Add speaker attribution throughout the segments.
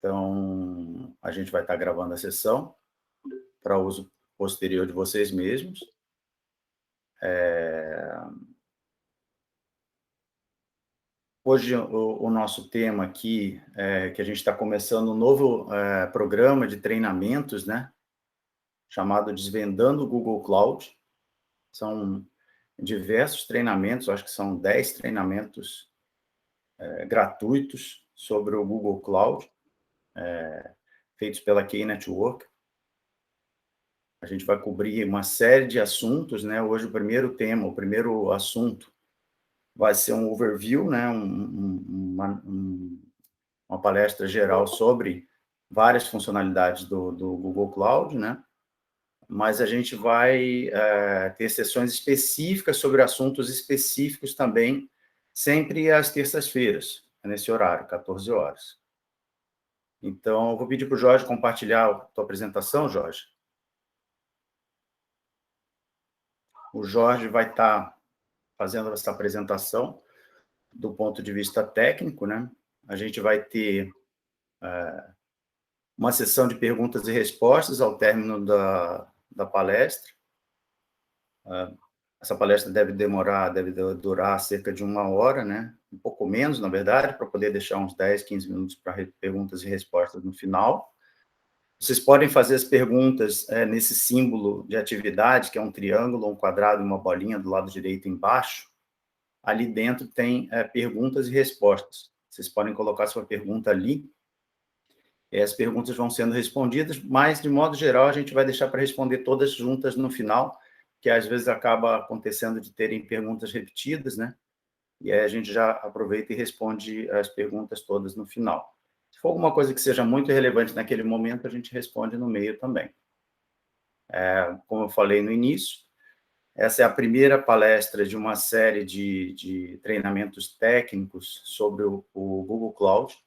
Speaker 1: Então, a gente vai estar gravando a sessão para uso posterior de vocês mesmos. Hoje, o nosso tema aqui é que a gente está começando um novo programa de treinamentos, né? Chamado Desvendando o Google Cloud. São diversos treinamentos, acho que são 10 treinamentos gratuitos sobre o Google Cloud, feitos pela Key Network. A gente vai cobrir uma série de assuntos, né? Hoje o primeiro tema, o primeiro assunto vai ser um overview, né? Uma palestra geral sobre várias funcionalidades do Google Cloud, né? Mas a gente vai ter sessões específicas sobre assuntos específicos também, sempre às terças-feiras, nesse horário, 14 horas. Então, eu vou pedir para o Jorge compartilhar a tua apresentação, Jorge. O Jorge vai estar fazendo essa apresentação do ponto de vista técnico, né? A gente vai ter uma sessão de perguntas e respostas ao término da palestra. Essa palestra deve durar cerca de 1 hora, né? Um pouco menos, na verdade, para poder deixar uns 10, 15 minutos para perguntas e respostas no final. Vocês podem fazer as perguntas nesse símbolo de atividade, que é um triângulo, um quadrado e uma bolinha do lado direito embaixo. Ali dentro tem perguntas e respostas. Vocês podem colocar sua pergunta ali. As perguntas vão sendo respondidas, mas, de modo geral, a gente vai deixar para responder todas juntas no final, que às vezes acaba acontecendo de terem perguntas repetidas, né? E aí a gente já aproveita e responde as perguntas todas no final. Se for alguma coisa que seja muito relevante naquele momento, a gente responde no meio também. Como eu falei no início, essa é a primeira palestra de uma série de treinamentos técnicos sobre o Google Cloud.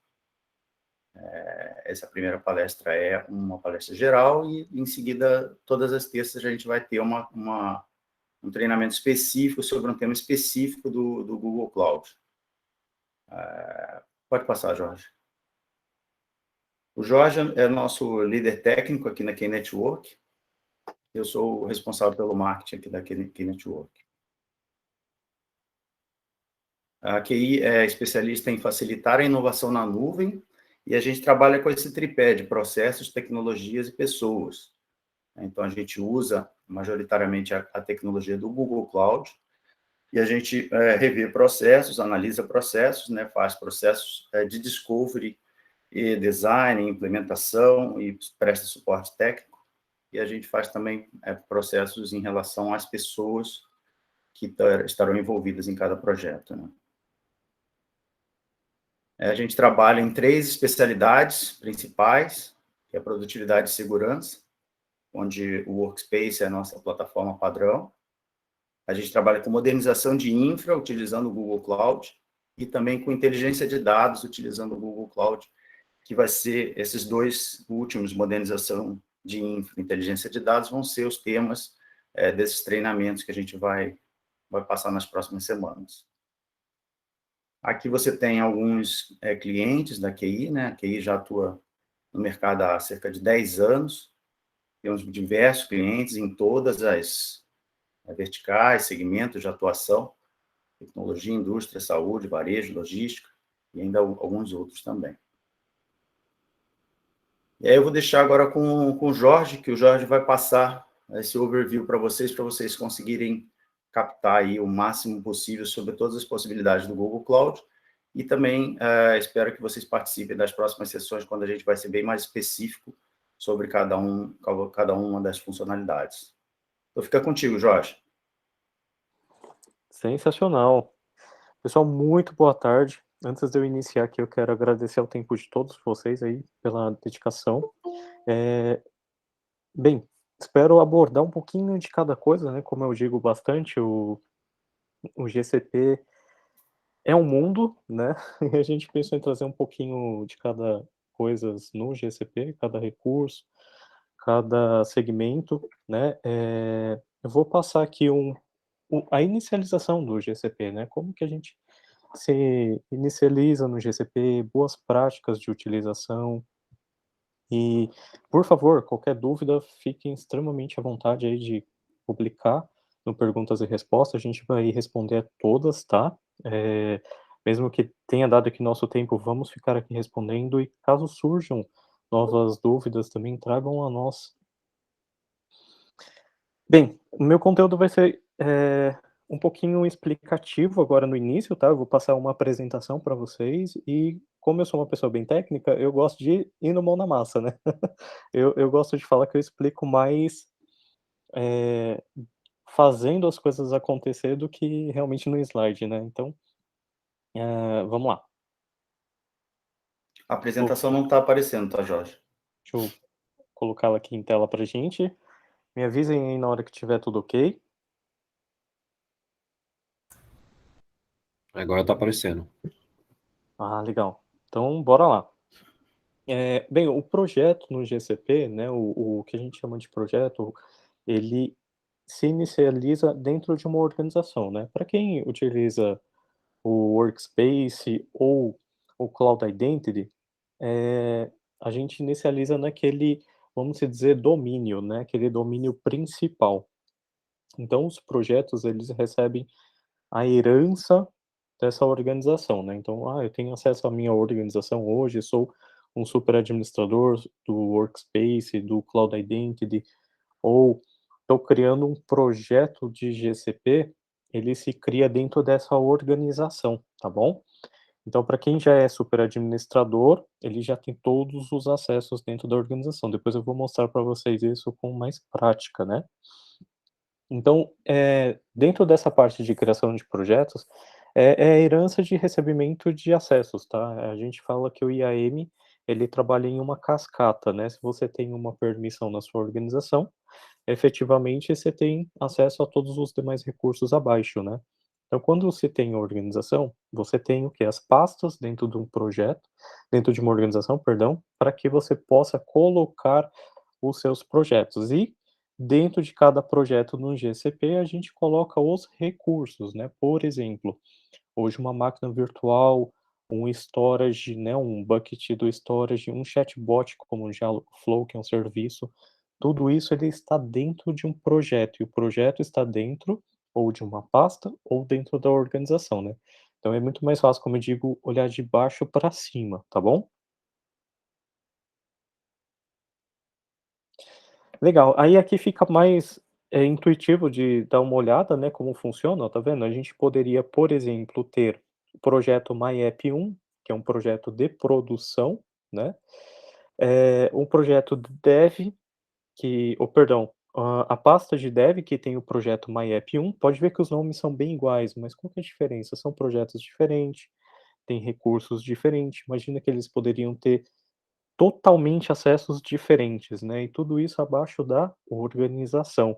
Speaker 1: Essa primeira palestra é uma palestra geral e, em seguida, todas as terças a gente vai ter um treinamento específico sobre um tema específico do Google Cloud. Pode passar, Jorge. O Jorge é nosso líder técnico aqui na Key Network. Eu sou o responsável pelo marketing aqui da Key Network. A QI é especialista em facilitar a inovação na nuvem e a gente trabalha com esse tripé de processos, tecnologias e pessoas. Então, a gente usa majoritariamente a tecnologia do Google Cloud e a gente revê processos, analisa processos, né, faz processos de discovery e design, implementação e presta suporte técnico. E a gente faz também processos em relação às pessoas que estarão envolvidas em cada projeto, né? A gente trabalha em 3 especialidades principais, que é a produtividade e segurança, onde o Workspace é a nossa plataforma padrão. A gente trabalha com modernização de infra, utilizando o Google Cloud, e também com inteligência de dados, utilizando o Google Cloud, que vai ser esses 2 últimos, modernização de infra e inteligência de dados, vão ser os temas desses treinamentos que a gente vai passar nas próximas semanas. Aqui você tem alguns clientes da QI, né? A QI já atua no mercado há cerca de 10 anos. Temos diversos clientes em todas as verticais, segmentos de atuação, tecnologia, indústria, saúde, varejo, logística, e ainda alguns outros também. E aí eu vou deixar agora com o Jorge, que o Jorge vai passar esse overview para vocês conseguirem captar aí o máximo possível sobre todas as possibilidades do Google Cloud. E também espero que vocês participem das próximas sessões, quando a gente vai ser bem mais específico sobre cada uma das funcionalidades. Então, fica contigo, Jorge.
Speaker 2: Sensacional. Pessoal, muito boa tarde. Antes de eu iniciar aqui, eu quero agradecer o tempo de todos vocês aí pela dedicação. Bem, espero abordar um pouquinho de cada coisa, né? Como eu digo bastante, o GCP é um mundo, né? E a gente pensou em trazer um pouquinho de cada coisa no GCP, cada recurso, cada segmento, né? Eu vou passar aqui a inicialização do GCP, né? Como que a gente se inicializa no GCP, boas práticas de utilização, E, por favor, qualquer dúvida, fiquem extremamente à vontade aí de publicar no Perguntas e Respostas, a gente vai responder a todas, tá? Mesmo que tenha dado aqui nosso tempo, vamos ficar aqui respondendo e caso surjam novas dúvidas também, tragam a nós. Bem, o meu conteúdo vai ser, um pouquinho explicativo agora no início, tá? Eu vou passar uma apresentação para vocês e, como eu sou uma pessoa bem técnica, eu gosto de ir no mão na massa, né? Eu gosto de falar que eu explico mais, eh, fazendo as coisas acontecer do que realmente no slide, né? Então, vamos lá.
Speaker 1: A
Speaker 2: Vou
Speaker 1: apresentação não está aparecendo, tá, Jorge?
Speaker 2: deixa eu colocá-la aqui em tela pra gente. Me avisem aí na hora que tiver tudo ok.
Speaker 3: Agora tá aparecendo.
Speaker 2: Ah, legal. Então bora lá. Bem, o projeto no GCP, né, o que a gente chama de projeto, ele se inicializa dentro de uma organização, né. Para quem utiliza o Workspace ou o Cloud Identity, eh, a gente inicializa naquele, vamos dizer, domínio, né, aquele domínio principal. Então os projetos, eles recebem a herança dessa organização, né. Então, eu tenho acesso à minha organização hoje, sou um super administrador do Workspace, do Cloud Identity, ou estou criando um projeto de GCP, ele se cria dentro dessa organização, tá bom? Então, para quem já é super administrador, ele já tem todos os acessos dentro da organização. Depois eu vou mostrar para vocês isso com mais prática, né? Então, dentro dessa parte de criação de projetos, é a herança de recebimento de acessos, tá? A gente fala que o IAM, ele trabalha em uma cascata, né? Se você tem uma permissão na sua organização, efetivamente você tem acesso a todos os demais recursos abaixo, né? Então, quando você tem organização, você tem o que? As pastas dentro de um projeto, dentro de uma organização, perdão, para que você possa colocar os seus projetos. E dentro de cada projeto no GCP, a gente coloca os recursos, né? Por exemplo, hoje uma máquina virtual, um storage, né, um bucket do storage, um chatbot como o Dialogflow, que é um serviço, tudo isso ele está dentro de um projeto, e o projeto está dentro ou de uma pasta ou dentro da organização, né. Então é muito mais fácil, como eu digo, olhar de baixo para cima, tá bom? Legal, aí aqui fica mais, intuitivo de dar uma olhada, né, como funciona, ó, tá vendo? A gente poderia, por exemplo, ter o projeto MyApp1, que é um projeto de produção, né, um projeto de dev perdão, a pasta de dev que tem o projeto MyApp1, pode ver que os nomes são bem iguais, mas qual que é a diferença? São projetos diferentes, têm recursos diferentes, imagina que eles poderiam ter totalmente acessos diferentes, né, e tudo isso abaixo da organização.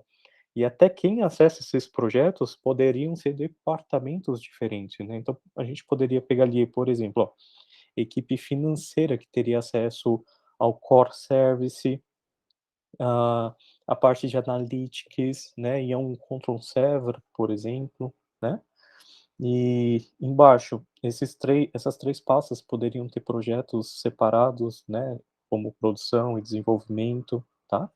Speaker 2: E até quem acessa esses projetos poderiam ser departamentos diferentes, né, então a gente poderia pegar ali, por exemplo, ó, equipe financeira que teria acesso ao core service, a a parte de analytics, né, e a um control server, por exemplo, né. E embaixo, essas 3 pastas poderiam ter projetos separados, né, como produção e desenvolvimento, tá.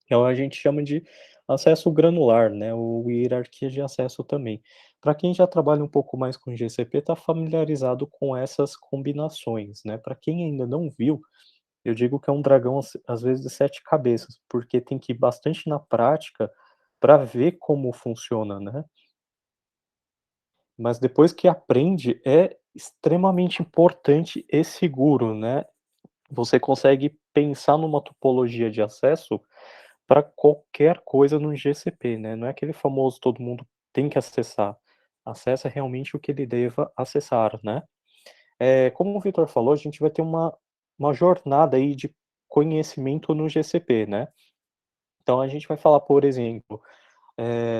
Speaker 2: Então a gente chama de acesso granular, né, ou hierarquia de acesso também. Para quem já trabalha um pouco mais com GCP, está familiarizado com essas combinações, né. Para quem ainda não viu, eu digo que é um dragão às vezes de 7 cabeças, porque tem que ir bastante na prática para ver como funciona, né. Mas depois que aprende, é extremamente importante e seguro, né. Você consegue pensar numa topologia de acesso para qualquer coisa no GCP, né, não é aquele famoso todo mundo tem que acessar, acessa realmente o que ele deva acessar, né. Como o Victor falou, a gente vai ter uma jornada aí de conhecimento no GCP, né. Então a gente vai falar, por exemplo,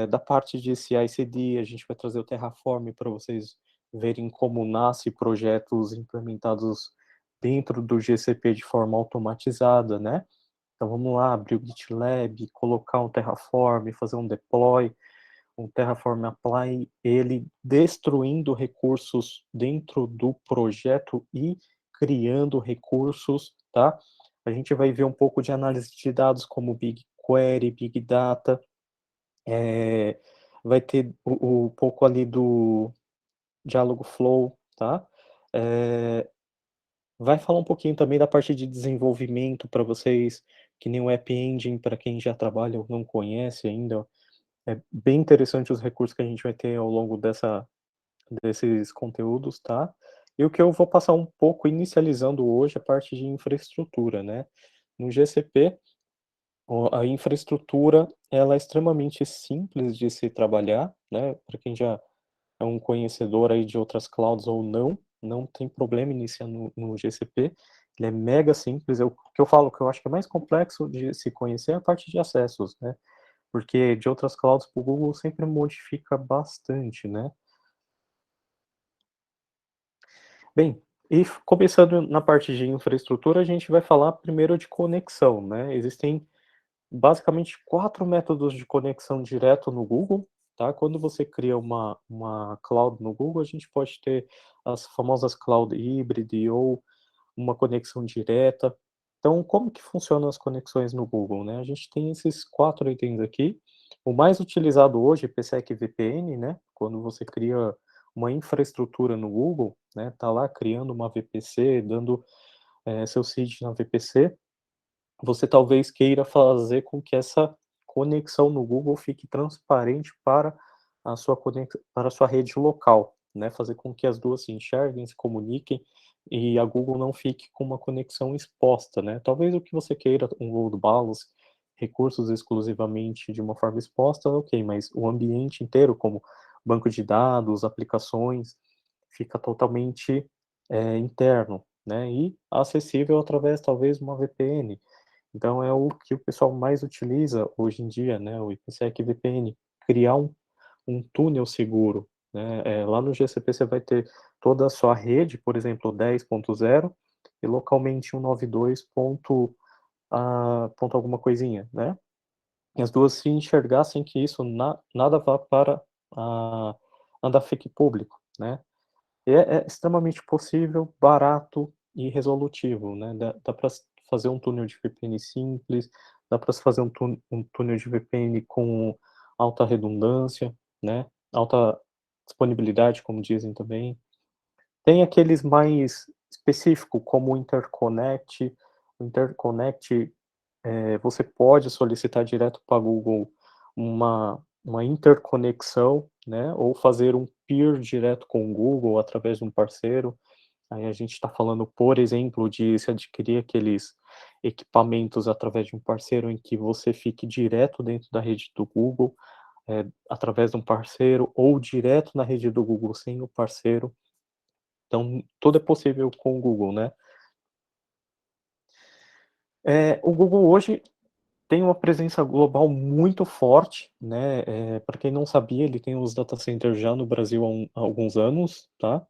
Speaker 2: da parte de CI/CD, a gente vai trazer o Terraform para vocês verem como nasce projetos implementados dentro do GCP de forma automatizada, né. Então vamos lá, abrir o GitLab, colocar um Terraform, fazer um deploy, um Terraform apply, ele destruindo recursos dentro do projeto e criando recursos, tá. A gente vai ver um pouco de análise de dados como BigQuery, Big Data, vai ter o pouco ali do Dialogflow, tá? Vai falar um pouquinho também da parte de desenvolvimento para vocês, que nem o App Engine, para quem já trabalha ou não conhece ainda. É bem interessante os recursos que a gente vai ter ao longo desses conteúdos, tá? E o que eu vou passar um pouco, inicializando hoje, a parte de infraestrutura, né? No GCP, a infraestrutura, ela é extremamente simples de se trabalhar, né? Para quem já é um conhecedor aí de outras clouds ou não, não tem problema iniciar no GCP. Ele é mega simples. O que eu falo que eu acho que é mais complexo de se conhecer é a parte de acessos, né? Porque de outras clouds, o Google sempre modifica bastante, né? Bem, e começando na parte de infraestrutura, a gente vai falar primeiro de conexão, né? Existem basicamente 4 métodos de conexão direto no Google, tá? Quando você cria uma cloud no Google, a gente pode ter as famosas cloud híbride ou uma conexão direta. Então, como que funcionam as conexões no Google, né? A gente tem esses 4 itens aqui. O mais utilizado hoje é PSEC VPN, né? Quando você cria uma infraestrutura no Google, né? Tá lá criando uma VPC, dando seu seed na VPC, você talvez queira fazer com que essa conexão no Google fique transparente para para a sua rede local, né? Fazer com que as duas se enxerguem, se comuniquem e a Google não fique com uma conexão exposta, né? Talvez o que você queira, um load balance, recursos exclusivamente de uma forma exposta, ok, mas o ambiente inteiro, como banco de dados, aplicações, fica totalmente interno, né? E acessível através, talvez, de uma VPN. Então é o que o pessoal mais utiliza hoje em dia, né, o IPsec VPN, criar um túnel seguro, né. Lá no GCP você vai ter toda a sua rede, por exemplo, 10.0 e localmente 192 ponto alguma coisinha, né. E as duas se enxergassem que isso nada vá para nada fique público, né. É extremamente possível, barato e resolutivo, né, dá para fazer um túnel de VPN simples, dá para se fazer um túnel de VPN com alta redundância, né, alta disponibilidade, como dizem também. Tem aqueles mais específico, como o interconnect, você pode solicitar direto para Google uma interconexão, né, ou fazer um peer direto com o Google através de um parceiro. Aí a gente está falando, por exemplo, de se adquirir aqueles equipamentos através de um parceiro em que você fique direto dentro da rede do Google, através de um parceiro, ou direto na rede do Google sem o parceiro. Então, tudo é possível com o Google, né? O Google hoje tem uma presença global muito forte, né? Para quem não sabia, ele tem os data centers já no Brasil há alguns anos, tá?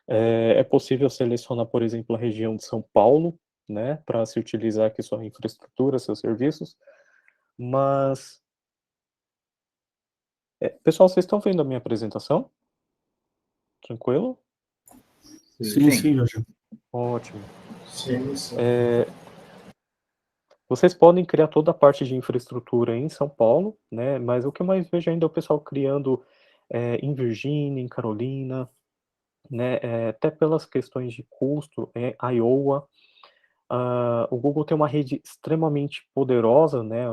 Speaker 2: É possível selecionar, por exemplo, a região de São Paulo, né, para se utilizar aqui sua infraestrutura, seus serviços, mas pessoal, vocês estão vendo a minha apresentação? Tranquilo?
Speaker 3: Sim,
Speaker 1: Sim.
Speaker 3: Jorge.
Speaker 2: Ótimo.
Speaker 3: Sim, sim.
Speaker 2: Vocês podem criar toda a parte de infraestrutura em São Paulo, né, mas o que eu mais vejo ainda é o pessoal criando em Virgínia, em Carolina, né, até pelas questões de custo, Iowa. O Google tem uma rede extremamente poderosa, né?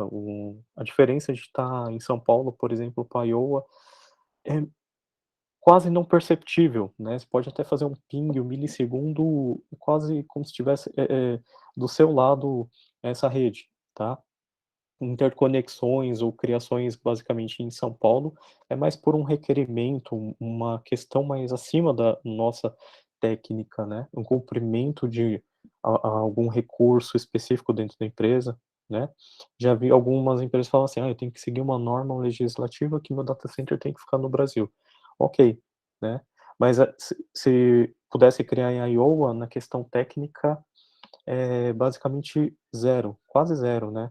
Speaker 2: A diferença de estar em São Paulo, por exemplo, para Iowa, é quase não perceptível, né? Você pode até fazer um ping, um milissegundo, quase como se estivesse do seu lado essa rede, tá? Interconexões ou criações basicamente em São Paulo é mais por um requerimento, uma questão mais acima da nossa técnica, né? Um cumprimento de algum recurso específico dentro da empresa, né? Já vi algumas empresas falar assim, eu tenho que seguir uma norma legislativa que meu data center tem que ficar no Brasil. Ok, né? Mas se pudesse criar em Iowa, na questão técnica, é basicamente zero, quase zero, né?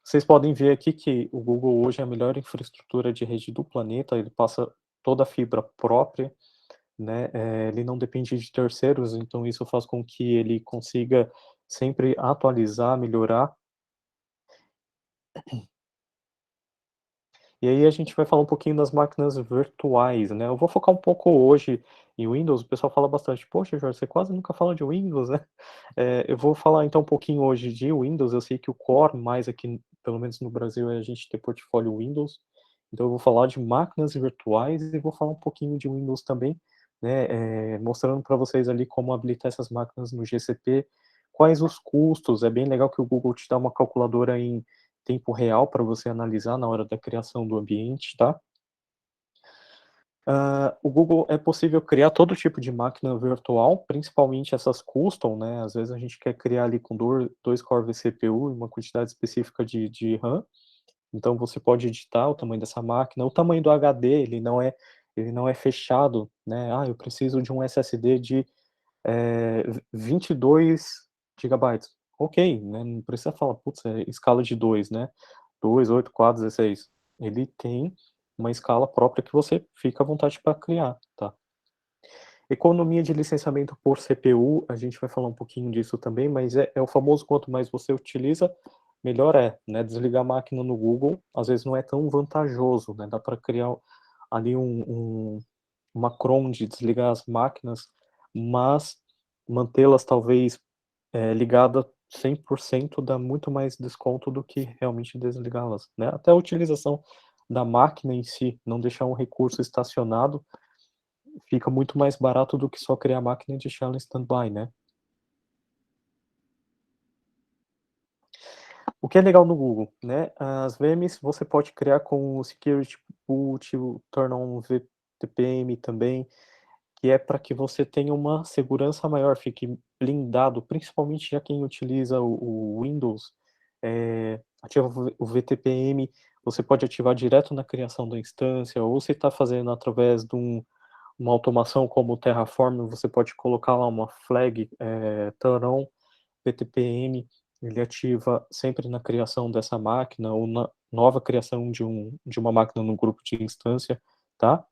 Speaker 2: Vocês podem ver aqui que o Google hoje é a melhor infraestrutura de rede do planeta, ele passa toda a fibra própria, né, ele não depende de terceiros, então isso faz com que ele consiga sempre atualizar, melhorar. E aí a gente vai falar um pouquinho das máquinas virtuais, né. Eu vou focar um pouco hoje em Windows, o pessoal fala bastante: "Poxa, Jorge, você quase nunca fala de Windows, né". Eu vou falar então um pouquinho hoje de Windows, eu sei que o core mais aqui, pelo menos no Brasil, é a gente ter portfólio Windows, então eu vou falar de máquinas virtuais e vou falar um pouquinho de Windows também, né, mostrando para vocês ali como habilitar essas máquinas no GCP, quais os custos, é bem legal que o Google te dá uma calculadora em tempo real para você analisar na hora da criação do ambiente, tá? O Google é possível criar todo tipo de máquina virtual, principalmente essas custom, né? Às vezes a gente quer criar ali com dois core vCPU e uma quantidade específica de RAM. Então você pode editar o tamanho dessa máquina, o tamanho do HD, ele não é fechado, né? Ah, eu preciso de um SSD de 22 gigabytes. Ok, né? Não precisa falar, putz, é escala de 2, né? 2, 8, 4, 16. Ele tem uma escala própria que você fica à vontade para criar, tá? Economia de licenciamento por CPU, a gente vai falar um pouquinho disso também, mas é o famoso quanto mais você utiliza, melhor é, né? Desligar a máquina no Google, às vezes não é tão vantajoso, né? Dá para criar ali uma cron de desligar as máquinas, mas mantê-las talvez ligada 100% dá muito mais desconto do que realmente desligá-las, né? Até a utilização da máquina em si, não deixar um recurso estacionado, fica muito mais barato do que só criar a máquina e deixar ela em stand-by, né? O que é legal no Google, né? As VMs você pode criar com o Security Boot, o Turn on VPN também, que é para que você tenha uma segurança maior, fique blindado, principalmente já quem utiliza o Windows, ativa o VTPM, você pode ativar direto na criação da instância, ou se está fazendo através de uma automação como o Terraform, você pode colocar lá uma flag, turn on VTPM, ele ativa sempre na criação dessa máquina ou na nova criação de uma máquina no grupo de instância, tá?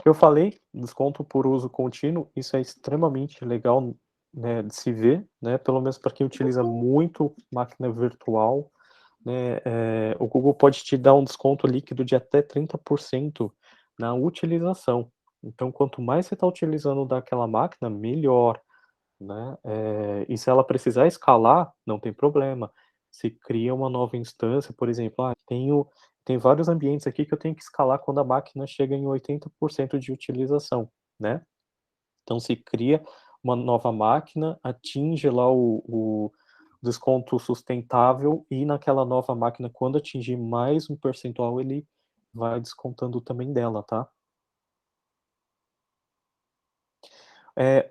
Speaker 2: Eu falei, desconto por uso contínuo, isso é extremamente legal, né, de se ver, né, pelo menos para quem utiliza muito máquina virtual, né, o Google pode te dar um desconto líquido de até 30% na utilização. Então, quanto mais você está utilizando daquela máquina, melhor, né? E se ela precisar escalar, não tem problema. Se cria uma nova instância, por exemplo, tem vários ambientes aqui que eu tenho que escalar quando a máquina chega em 80% de utilização, né? Então se cria uma nova máquina, atinge lá o desconto sustentável e naquela nova máquina, quando atingir mais um percentual, ele vai descontando também dela, tá?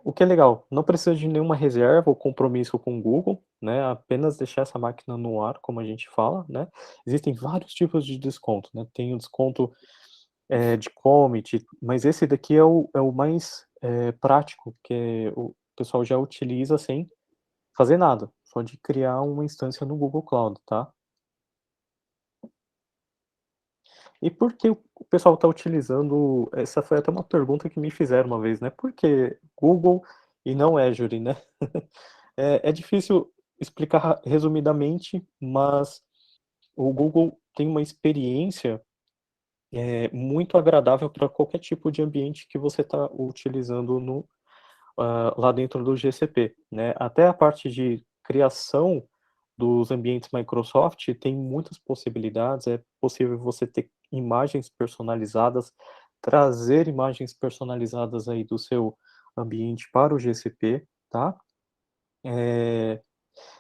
Speaker 2: O que é legal, não precisa de nenhuma reserva ou compromisso com o Google, né, apenas deixar essa máquina no ar, como a gente fala, né. Existem vários tipos de desconto, né, tem o desconto, de commit, mas esse daqui é o mais, prático, que o pessoal já utiliza sem fazer nada, só de criar uma instância no Google Cloud, tá. E por que o pessoal está utilizando essa foi até uma pergunta que me fizeram uma vez, né, por que Google e não Azure, né? É difícil explicar resumidamente, mas o Google tem uma experiência, muito agradável para qualquer tipo de ambiente que você está utilizando lá dentro do GCP, né. Até a parte de criação dos ambientes Microsoft tem muitas possibilidades, é possível você ter imagens personalizadas, trazer imagens personalizadas aí do seu ambiente para o GCP, tá. Eh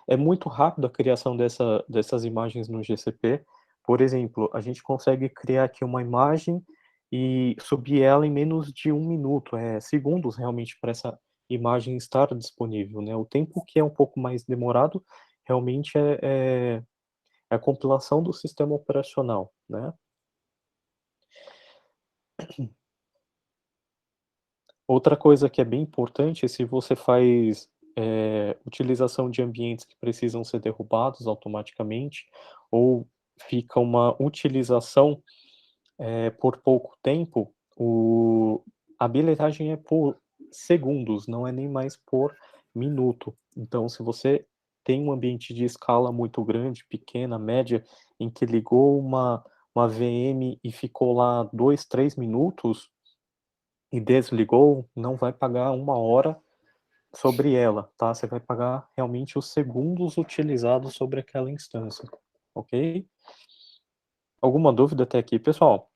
Speaker 2: É muito rápido a criação dessas imagens no GCP. Por exemplo, a gente consegue criar aqui uma imagem e subir ela em menos de 1 minuto, segundos realmente para essa imagem estar disponível, né. O tempo que é um pouco mais demorado, realmente é a compilação do sistema operacional, né. Outra coisa que é bem importante, se você faz, utilização de ambientes que precisam ser derrubados automaticamente, ou fica uma utilização por pouco tempo, a bilhetagem é por segundos, não é nem mais por minuto. Então, se você tem um ambiente de escala muito grande, pequena, média, em que ligou uma VM e ficou lá 2, 3 minutos e desligou, não vai pagar 1 hora sobre ela, tá? Você vai pagar realmente os segundos utilizados sobre aquela instância, ok? Alguma dúvida até aqui, pessoal?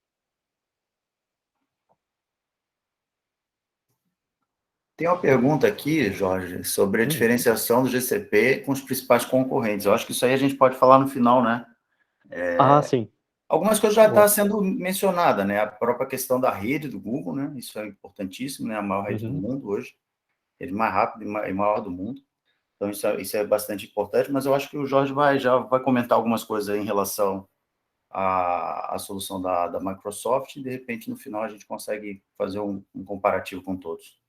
Speaker 1: Tem uma pergunta aqui, Jorge, sobre a diferenciação do GCP com os principais concorrentes. Eu acho que isso aí a gente pode falar no final, né?
Speaker 2: Sim.
Speaker 1: Algumas coisas já estão sendo mencionadas, né? A própria questão da rede do Google, né? Isso é importantíssimo, né? A maior rede do mundo hoje, rede mais rápida e maior do mundo. Então, isso é bastante importante, mas eu acho que o Jorge já vai comentar algumas coisas aí em relação à solução da Microsoft, e, de repente, no final, a gente consegue fazer um comparativo com todos.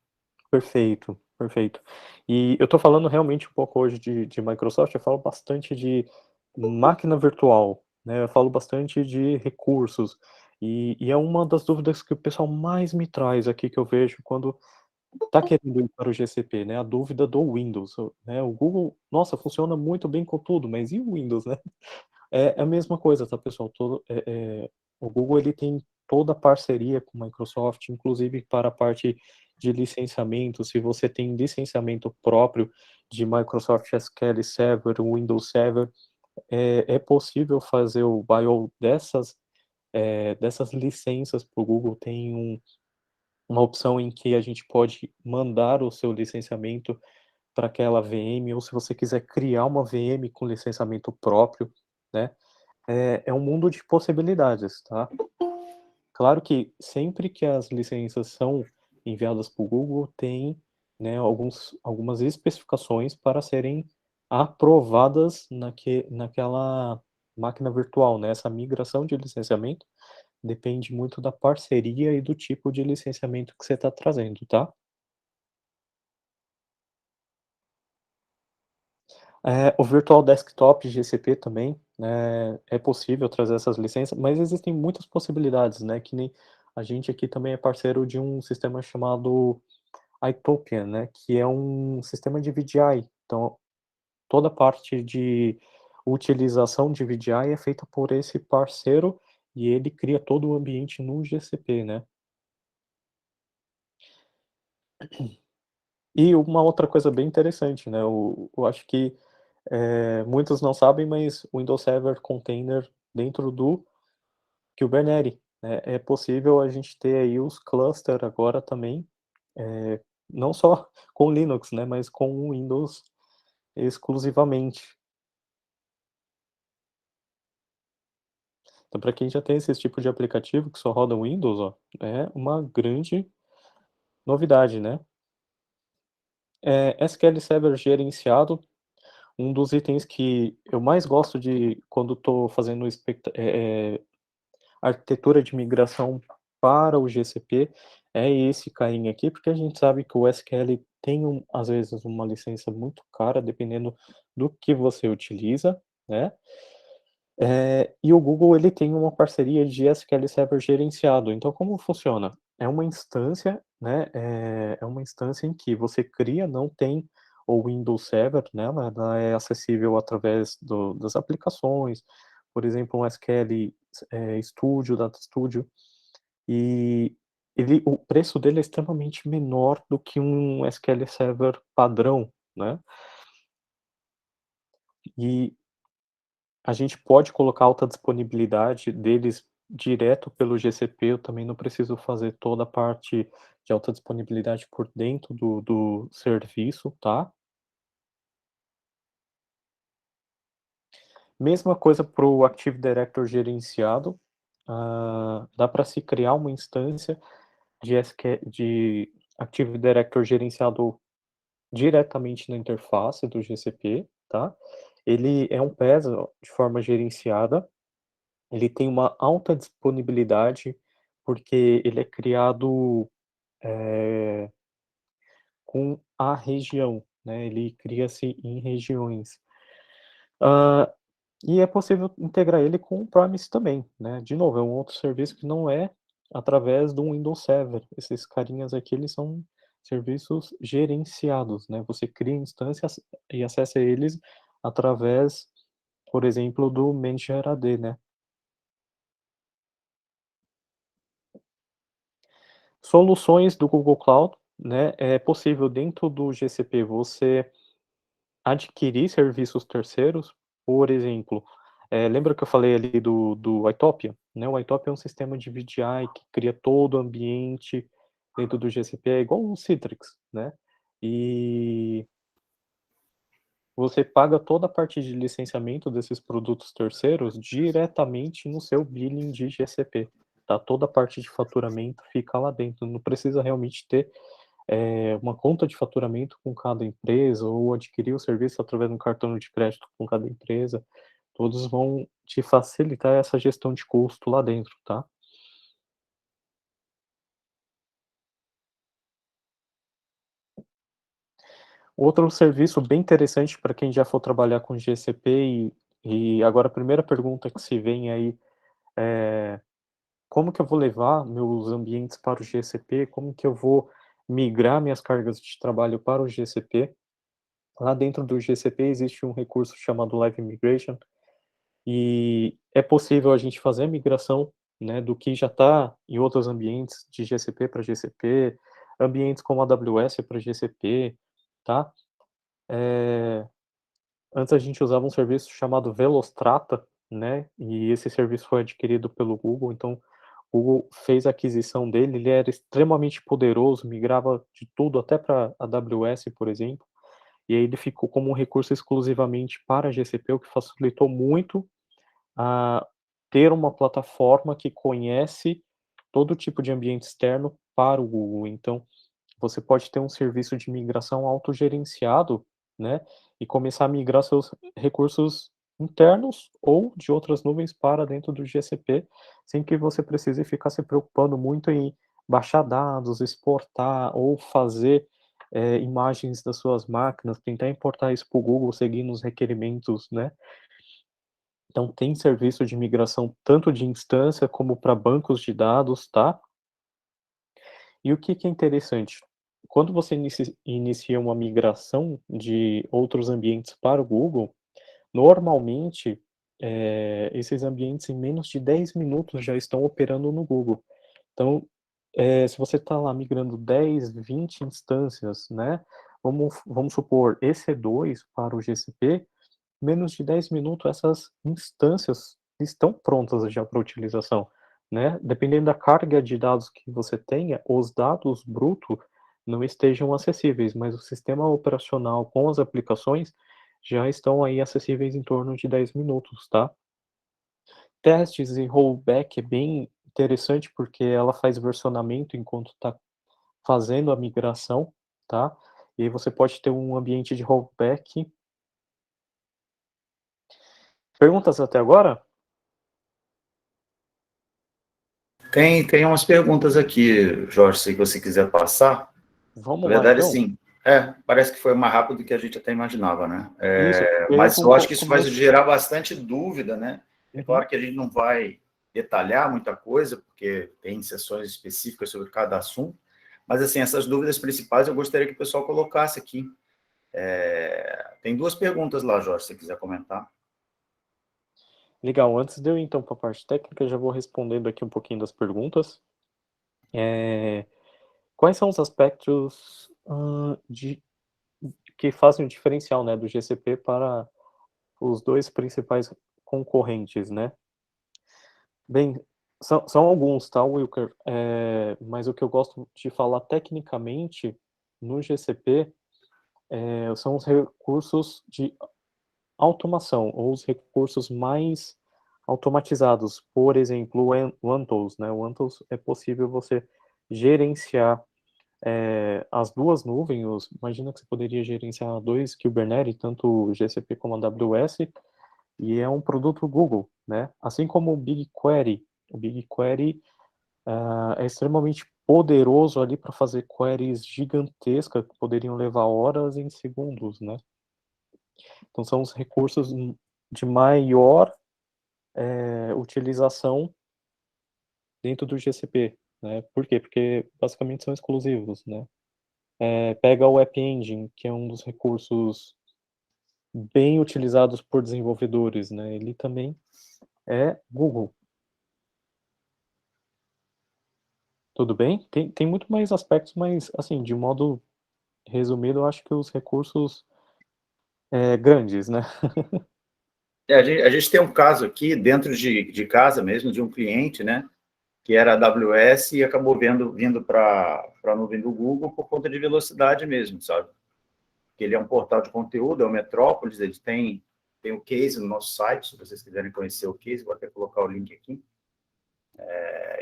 Speaker 2: Perfeito, perfeito. E eu estou falando realmente um pouco hoje de Microsoft, eu falo bastante de máquina virtual, né? Eu falo bastante de recursos. E é uma das dúvidas que o pessoal mais me traz aqui, que eu vejo quando está querendo ir para o GCP, né? A dúvida do Windows, né? O Google, nossa, funciona muito bem com tudo, mas e o Windows, né? É a mesma coisa, tá, pessoal? O Google ele tem toda a parceria com a Microsoft, inclusive para a parte de licenciamento. Se você tem licenciamento próprio de Microsoft SQL Server, Windows Server, é possível fazer o BIOS dessas licenças para o Google. Tem uma opção em que a gente pode mandar o seu licenciamento para aquela VM, ou se você quiser criar uma VM com licenciamento próprio, né? É um mundo de possibilidades, tá? Claro que sempre que as licenças são enviadas para o Google, tem, né, algumas especificações para serem aprovadas naquela máquina virtual, né? Essa migração de licenciamento depende muito da parceria e do tipo de licenciamento que você está trazendo, tá? O Virtual Desktop GCP também, né, é possível trazer essas licenças, mas existem muitas possibilidades, né, que nem a gente aqui também é parceiro de um sistema chamado iTopian, né, que é um sistema de VDI. Então, toda a parte de utilização de VDI é feita por esse parceiro e ele cria todo o ambiente no GCP, né. E uma outra coisa bem interessante, né, eu acho que muitos não sabem, mas o Windows Server Container dentro do Kubernetes, né, é possível a gente ter aí os cluster agora também, não só com Linux, né, mas com o Windows exclusivamente. Então, para quem já tem esse tipo de aplicativo que só roda Windows, ó, é uma grande novidade, né. SQL Server gerenciado, um dos itens que eu mais gosto de quando estou fazendo arquitetura de migração para o GCP, é esse carinha aqui, porque a gente sabe que o SQL tem às vezes uma licença muito cara, dependendo do que você utiliza, né. E o Google ele tem uma parceria de SQL Server gerenciado, então como funciona? É uma instância, né, é uma instância em que você cria, não tem o Windows Server nela, ela é acessível através das aplicações, por exemplo, um SQL Studio, Data Studio, e o preço dele é extremamente menor do que um SQL Server padrão, né. E a gente pode colocar alta disponibilidade deles direto pelo GCP, eu também não preciso fazer toda a parte de alta disponibilidade por dentro do serviço, tá. Mesma coisa para o Active Directory gerenciado, dá para se criar uma instância de Active Directory gerenciado diretamente na interface do GCP, tá. Ele é um PaaS de forma gerenciada. Ele tem uma alta disponibilidade, porque ele é criado, com a região, né, ele cria-se em regiões. E é possível integrar ele com o Promise também, né? De novo, é um outro serviço que não é através do Windows Server. Esses carinhas aqui, eles são serviços gerenciados, né? Você cria instâncias e acessa eles através, por exemplo, do Manager AD, né? Soluções do Google Cloud, né? É possível dentro do GCP você adquirir serviços terceiros, por exemplo, lembra que eu falei ali do Itopia, né? O Itopia é um sistema de VDI que cria todo o ambiente dentro do GCP, é igual o Citrix, né? E você paga toda a parte de licenciamento desses produtos terceiros diretamente no seu billing de GCP, tá? Toda a parte de faturamento fica lá dentro, não precisa realmente ter uma conta de faturamento com cada empresa ou adquirir o serviço através de um cartão de crédito com cada empresa, todos vão te facilitar essa gestão de custo lá dentro, tá? Outro serviço bem interessante para quem já for trabalhar com GCP e agora a primeira pergunta que se vem aí é como que eu vou levar meus ambientes para o GCP, como que eu vou migrar minhas cargas de trabalho para o GCP. Lá dentro do GCP existe um recurso chamado Live Migration, e é possível a gente fazer a migração, né, do que já está em outros ambientes de GCP para GCP, ambientes como AWS para GCP, tá? Antes a gente usava um serviço chamado Velostrata, né, e esse serviço foi adquirido pelo Google, então o Google fez a aquisição dele, ele era extremamente poderoso, migrava de tudo, até para AWS, por exemplo, e aí ele ficou como um recurso exclusivamente para GCP, o que facilitou muito a ter uma plataforma que conhece todo tipo de ambiente externo para o Google. Então, você pode ter um serviço de migração autogerenciado, né, e começar a migrar seus recursos internos ou de outras nuvens para dentro do GCP, sem que você precise ficar se preocupando muito em baixar dados, exportar ou fazer imagens das suas máquinas, tentar importar isso para o Google seguindo os requerimentos, né? Então tem serviço de migração tanto de instância como para bancos de dados, tá? E o que que é interessante? Quando você inicia uma migração de outros ambientes para o Google, normalmente, esses ambientes em menos de 10 minutos já estão operando no Google. Então, se você está lá migrando 10, 20 instâncias, né? Vamos supor EC2 para o GCP, menos de 10 minutos essas instâncias estão prontas já para utilização, né? Dependendo da carga de dados que você tenha, os dados brutos não estejam acessíveis, mas o sistema operacional com as aplicações já estão aí acessíveis em torno de 10 minutos, tá? Testes e rollback é bem interessante porque ela faz versionamento enquanto está fazendo a migração, tá? E aí você pode ter um ambiente de rollback. Perguntas até agora?
Speaker 1: Tem umas perguntas aqui, Jorge, se você quiser passar. Na
Speaker 2: Vamos lá,
Speaker 1: verdade,
Speaker 2: então.
Speaker 1: assim, parece que foi mais rápido do que a gente até imaginava, né?
Speaker 2: Isso, porque eu
Speaker 1: Mas eu acho
Speaker 2: vou
Speaker 1: que isso vai
Speaker 2: começar.
Speaker 1: gerar bastante dúvida, né? É
Speaker 2: Uhum.
Speaker 1: claro que a gente não vai detalhar muita coisa, porque tem sessões específicas sobre cada assunto, mas, assim, essas dúvidas principais eu gostaria que o pessoal colocasse aqui. Tem duas perguntas lá, Jorge, se você quiser comentar.
Speaker 2: Legal, antes de eu ir então para a parte técnica, já vou respondendo aqui um pouquinho das perguntas. Quais são os aspectos que fazem o diferencial, né, do GCP para os dois principais concorrentes, né? Bem, são alguns, tá, Wilker? Mas o que eu gosto de falar tecnicamente no GCP são os recursos de automação, ou os recursos mais automatizados. Por exemplo, o Anthos, né? O Anthos é possível você gerenciar as duas nuvens. Imagina que você poderia gerenciar dois Kubernetes, tanto o GCP como a AWS, e é um produto Google, né? Assim como o BigQuery. O BigQuery é extremamente poderoso ali para fazer queries gigantescas que poderiam levar horas em segundos, né? Então são os recursos de maior utilização dentro do GCP, né? Por quê? Porque basicamente são exclusivos, né? Pega o App Engine, que é um dos recursos bem utilizados por desenvolvedores, né? Ele também é Google. Tudo bem? Tem muito mais aspectos, mas, assim, de modo resumido, eu acho que os recursos grandes, né?
Speaker 1: A gente tem um caso aqui, dentro de casa mesmo, de um cliente, né, que era AWS e acabou vindo para a nuvem do Google por conta de velocidade mesmo, sabe? Porque ele é um portal de conteúdo, é o Metrópolis, ele tem o case no nosso site, se vocês quiserem conhecer o case, vou até colocar o link aqui.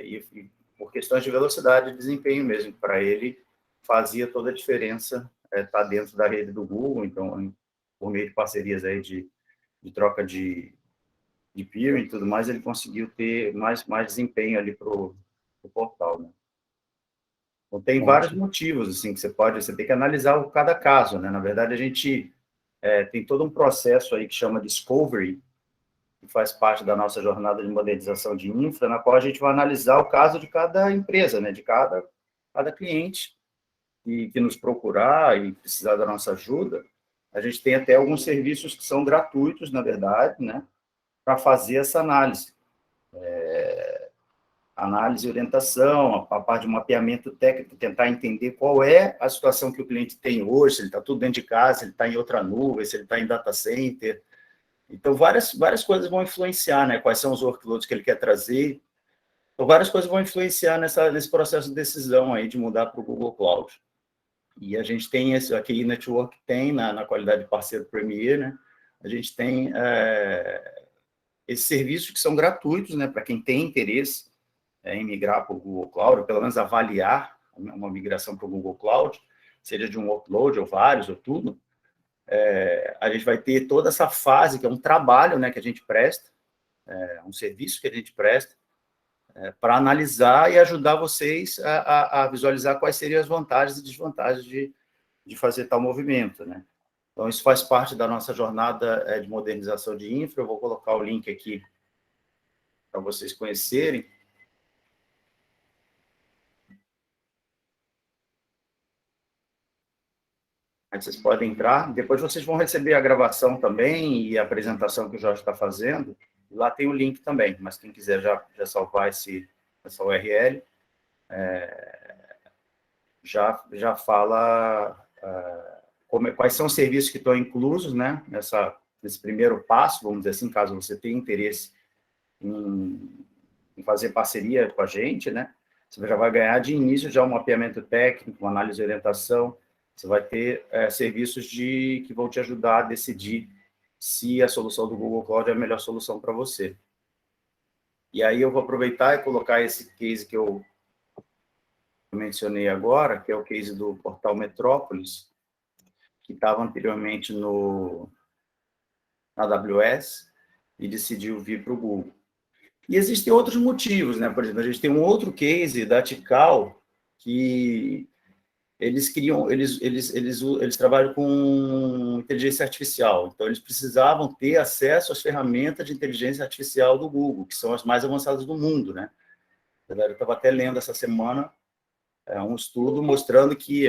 Speaker 1: E por questões de velocidade e desempenho mesmo, para ele fazia toda a diferença estar dentro da rede do Google, então, por meio de parcerias aí de troca de peering e tudo mais, ele conseguiu ter mais desempenho ali para o portal, né? Então, tem vários
Speaker 2: Ótimo.
Speaker 1: motivos, assim, que você tem que analisar cada caso, né? Na verdade, a gente tem todo um processo aí que chama Discovery, que faz parte da nossa jornada de modernização de infra, na qual a gente vai analisar o caso de cada empresa, né? De cada cliente que nos procurar e precisar da nossa ajuda. A gente tem até alguns serviços que são gratuitos, na verdade, né? Para fazer essa análise. Análise e orientação, a parte de mapeamento técnico, tentar entender qual é a situação que o cliente tem hoje, se ele está tudo dentro de casa, se ele está em outra nuvem, se ele está em data center. Então, várias coisas vão influenciar, né? Quais são os workloads que ele quer trazer. Então, várias coisas vão influenciar nesse processo de decisão aí de mudar para o Google Cloud. E a gente tem aqui, Network tem, na qualidade de parceiro Premier, né? A gente tem esses serviços que são gratuitos, né? Para quem tem interesse em migrar para o Google Cloud, ou pelo menos avaliar uma migração para o Google Cloud, seja de um workload, ou vários, ou tudo. A gente vai ter toda essa fase, que é um trabalho, né, que a gente presta, um serviço que a gente presta, para analisar e ajudar vocês a visualizar quais seriam as vantagens e desvantagens de fazer tal movimento, né? Então, isso faz parte da nossa jornada de modernização de infra. Eu vou colocar o link aqui para vocês conhecerem. Aí vocês podem entrar. Depois vocês vão receber a gravação também e a apresentação que o Jorge está fazendo. Lá tem o link também, mas quem quiser já salvar essa URL, já fala quais são os serviços que estão inclusos, né, nesse primeiro passo, vamos dizer assim, caso você tenha interesse em fazer parceria com a gente, né? Você já vai ganhar de início já um mapeamento técnico, uma análise de orientação. Você vai ter serviços que vão te ajudar a decidir se a solução do Google Cloud é a melhor solução para você. E aí eu vou aproveitar e colocar esse case que eu mencionei agora, que é o case do portal Metrópolis, que estava anteriormente na AWS e decidiu vir para o Google. E existem outros motivos, né? Por exemplo, a gente tem um outro case da Tikal, que eles trabalham com inteligência artificial, então eles precisavam ter acesso às ferramentas de inteligência artificial do Google, que são as mais avançadas do mundo, né? Eu estava até lendo essa semana um estudo mostrando que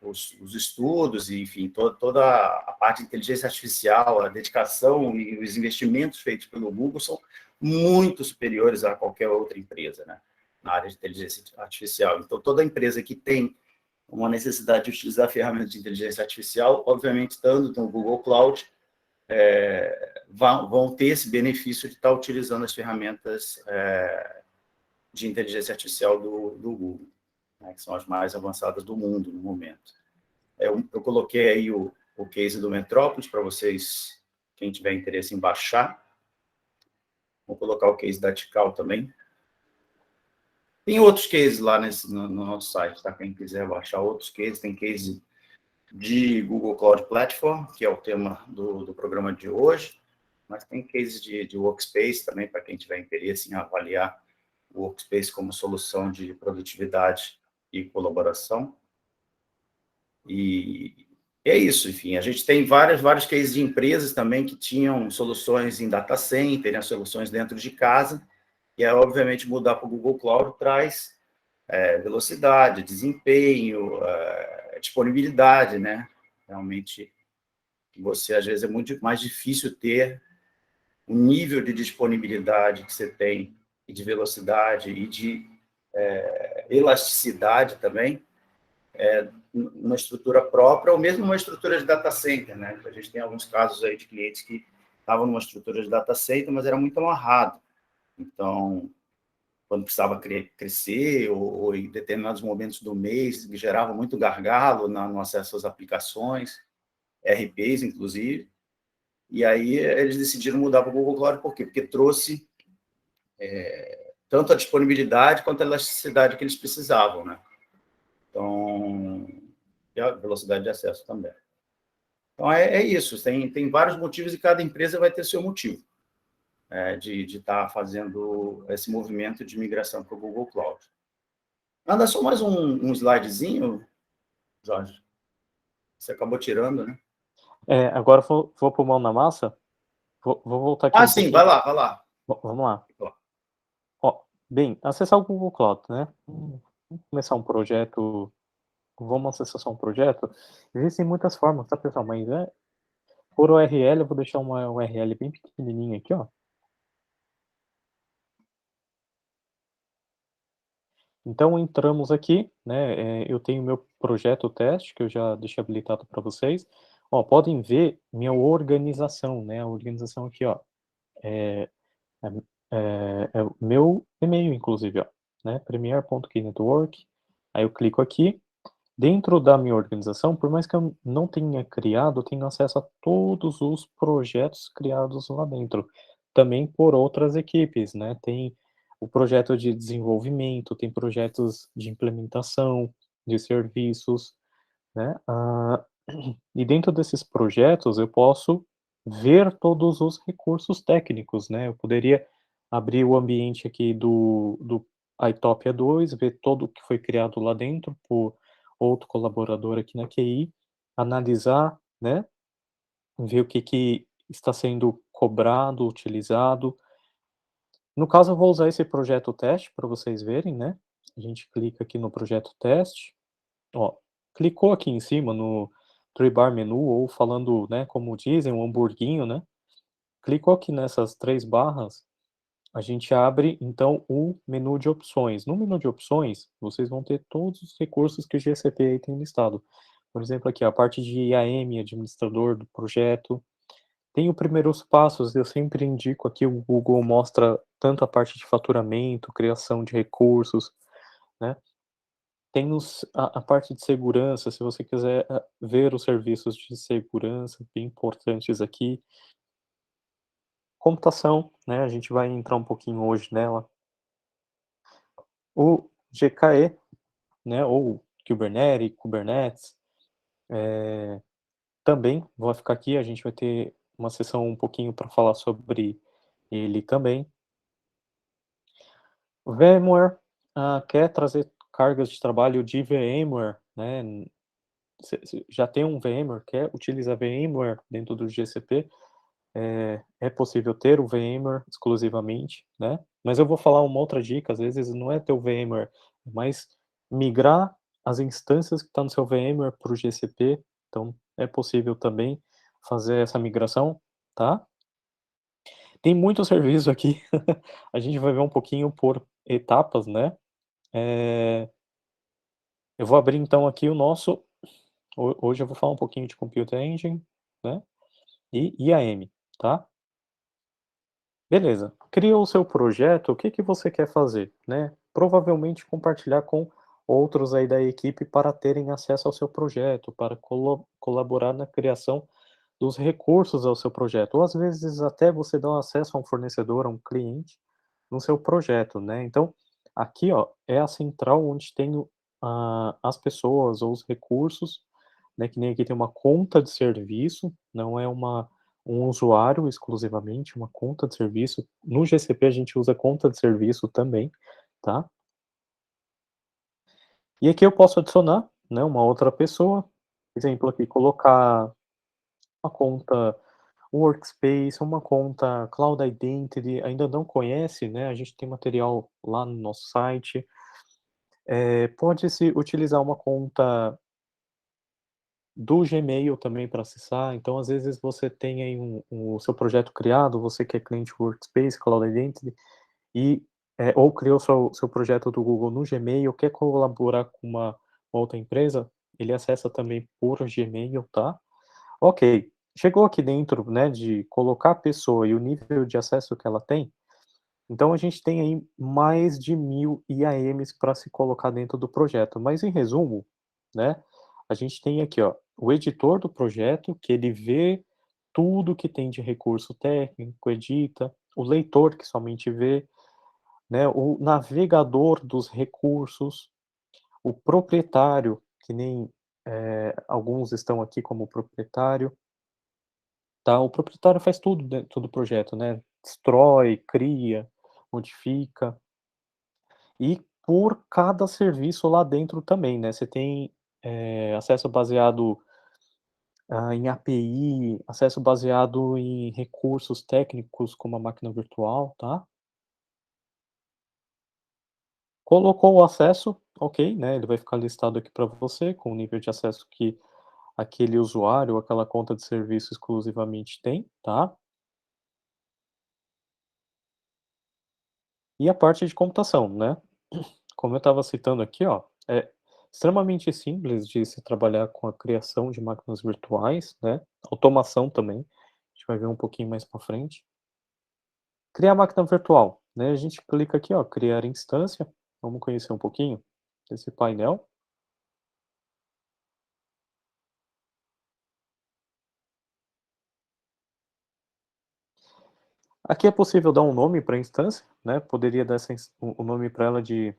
Speaker 1: os estudos, enfim, toda a parte de inteligência artificial, a dedicação e os investimentos feitos pelo Google são muito superiores a qualquer outra empresa, né, na área de inteligência artificial. Então, toda empresa que tem uma necessidade de utilizar ferramentas de inteligência artificial, obviamente, estando no Google Cloud, vão ter esse benefício de estar utilizando as ferramentas de inteligência artificial do Google, né, que são as mais avançadas do mundo no momento. Eu coloquei aí o case do Metrópolis para vocês, quem tiver interesse em baixar. Vou colocar o case da Tikal também. Tem outros cases lá no nosso site, tá? Quem quiser baixar outros cases, tem case de Google Cloud Platform, que é o tema do programa de hoje, mas tem cases de Workspace também, para quem tiver interesse em avaliar o Workspace como solução de produtividade e colaboração. E é isso, enfim, a gente tem vários cases de empresas também que tinham soluções em data center, né, soluções dentro de casa, e aí, obviamente, mudar para o Google Cloud traz velocidade, desempenho, disponibilidade, né? Realmente, você, às vezes, é muito mais difícil ter o nível de disponibilidade que você tem, e de velocidade, e de elasticidade também, uma estrutura própria, ou mesmo uma estrutura de data center, né? A gente tem alguns casos aí de clientes que estavam numa estrutura de data center, mas era muito amarrado. Então, quando precisava crescer, ou em determinados momentos do mês, gerava muito gargalo no acesso às aplicações, RPs, inclusive. E aí eles decidiram mudar para o Google Cloud, por quê? Porque trouxe tanto a disponibilidade quanto a elasticidade que eles precisavam, né? Então, e a velocidade de acesso também. Então, é isso. Tem vários motivos e cada empresa vai ter seu motivo de estar fazendo esse movimento de migração para o Google Cloud. Anda só mais um slidezinho, Jorge. Você acabou tirando, né?
Speaker 2: Agora vou pro mão na massa. Vou voltar aqui
Speaker 1: Sim,
Speaker 2: pouquinho.
Speaker 1: vai lá.
Speaker 2: Vamos lá. Ó, bem, acessar o Google Cloud, né? Vamos começar um projeto. Vamos acessar só um projeto. Existem muitas formas, tá, pessoal? Mas por URL, eu vou deixar uma URL bem pequenininha aqui, ó. Então, entramos aqui, né? Eu tenho meu projeto teste, que eu já deixei habilitado para vocês. Ó, podem ver minha organização, né? A organização aqui, ó. É o meu e-mail, inclusive, ó, né? Premier.keynetwork. Aí eu clico aqui. Dentro da minha organização, por mais que eu não tenha criado, eu tenho acesso a todos os projetos criados lá dentro, também por outras equipes, né? Tem o projeto de desenvolvimento, tem projetos de implementação de serviços, né? E dentro desses projetos eu posso ver todos os recursos técnicos, né? Eu poderia abrir o ambiente aqui do Itopia 2, ver todo o que foi criado lá dentro por outro colaborador aqui na QI, analisar, né? Ver o que está sendo cobrado, utilizado. No caso, eu vou usar esse projeto teste para vocês verem, né? A gente clica aqui no projeto teste. Ó, clicou aqui em cima no toolbar menu, ou falando, né, como dizem, um hamburguinho, né? Clicou aqui nessas 3 barras, a gente abre, então, o menu de opções. No menu de opções, vocês vão ter todos os recursos que o GCP aí tem listado. Por exemplo, aqui, a parte de IAM, administrador do projeto. Tem os primeiros passos, eu sempre indico aqui, o Google mostra tanto a parte de faturamento, criação de recursos, né? Tem a parte de segurança, se você quiser ver os serviços de segurança, bem importantes aqui. Computação, né, a gente vai entrar um pouquinho hoje nela. O GKE, né, ou Kubernetes, também vai ficar aqui, a gente vai ter uma sessão um pouquinho para falar sobre ele também. VMware quer trazer cargas de trabalho de VMware, né, já tem um VMware, quer utilizar VMware dentro do GCP, é possível ter o VMware exclusivamente, né? Mas eu vou falar uma outra dica, às vezes não é ter o VMware, mas migrar as instâncias que estão no seu VMware para o GCP, então é possível também fazer essa migração, tá? Tem muito serviço aqui, a gente vai ver um pouquinho por etapas, né? Eu vou abrir então aqui o nosso, hoje eu vou falar um pouquinho de Compute Engine, né? E IAM, tá? Beleza. Criou o seu projeto, o que você quer fazer, né? Provavelmente compartilhar com outros aí da equipe para terem acesso ao seu projeto, para colaborar na criação dos recursos ao seu projeto. Ou às vezes até você dá acesso a um fornecedor, a um cliente no seu projeto, né? Então, aqui, ó, é a central onde tem as pessoas ou os recursos, né? Que nem aqui tem uma conta de serviço, não é um usuário exclusivamente, uma conta de serviço. No GCP a gente usa conta de serviço também, tá? E aqui eu posso adicionar, né, uma outra pessoa. exemplo aqui, colocar uma conta Workspace, uma conta Cloud Identity, ainda não conhece, né, a gente tem material lá no nosso site. Pode-se utilizar uma conta do Gmail também para acessar, então às vezes você tem aí o seu projeto criado, você que é cliente Workspace, Cloud Identity, e, ou criou seu projeto do Google no Gmail, quer colaborar com uma outra empresa, ele acessa também por Gmail, tá? Ok, chegou aqui dentro, né, de colocar a pessoa e o nível de acesso que ela tem, então a gente tem aí mais de 1000 IAMs para se colocar dentro do projeto, mas em resumo, né, a gente tem aqui, ó, o editor do projeto, que ele vê tudo que tem de recurso técnico, edita, o leitor que somente vê, né, o navegador dos recursos, o proprietário, que nem alguns estão aqui como proprietário, tá? O proprietário faz tudo dentro do projeto, né? Destrói, cria, modifica. E por cada serviço lá dentro também, né? Você tem acesso baseado em API, acesso baseado em recursos técnicos como a máquina virtual, tá? Colocou o acesso, ok, né? Ele vai ficar listado aqui para você com o nível de acesso que aquele usuário, aquela conta de serviço exclusivamente tem, tá? E a parte de computação, né? Como eu estava citando aqui, ó, é extremamente simples de se trabalhar com a criação de máquinas virtuais, né? Automação também, a gente vai ver um pouquinho mais para frente. Criar máquina virtual, né? A gente clica aqui, ó, criar instância. Vamos conhecer um pouquinho desse painel. Aqui é possível dar um nome para a instância, né? Poderia dar o nome para ela de